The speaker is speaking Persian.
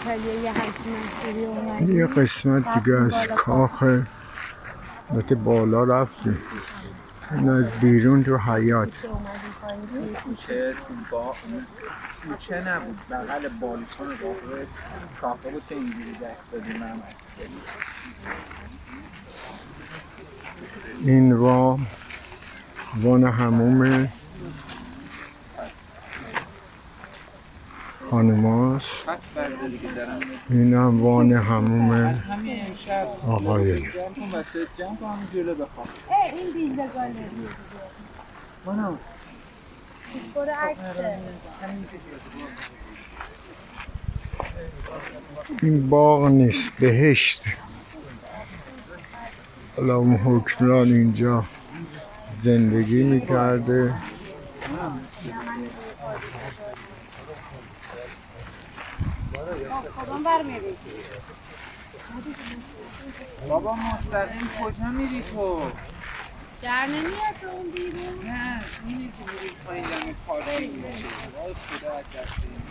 یه همچین مسیری اومدیم. یه قسمت دیگه از کاخ البته بالا رفتیم. این از بیرون تو حیاط. کوچه با کوچه نبود، بغل بالکن واقعا کافه بود که اینجوری دست دادیم من عکس بریم. این وان حموم خانماست. پس فرده دیگه دارم این هم وان حموم همین امشب آقایه. جمع کن وسط جمع کن همین جلو بخواب. این بیزه گالریه دیگه. منو پیشبر عکسه. این باغ نیست، بهشت. حالا اون حکمران اینجا زندگی میکرده. کدوم بر میری؟ بابا مستقیم کجا میری تو؟ در نمیاد تو اون بیرون؟ نه اینی که میری پایین دم پارکینگ میشه. وای خدا از دست این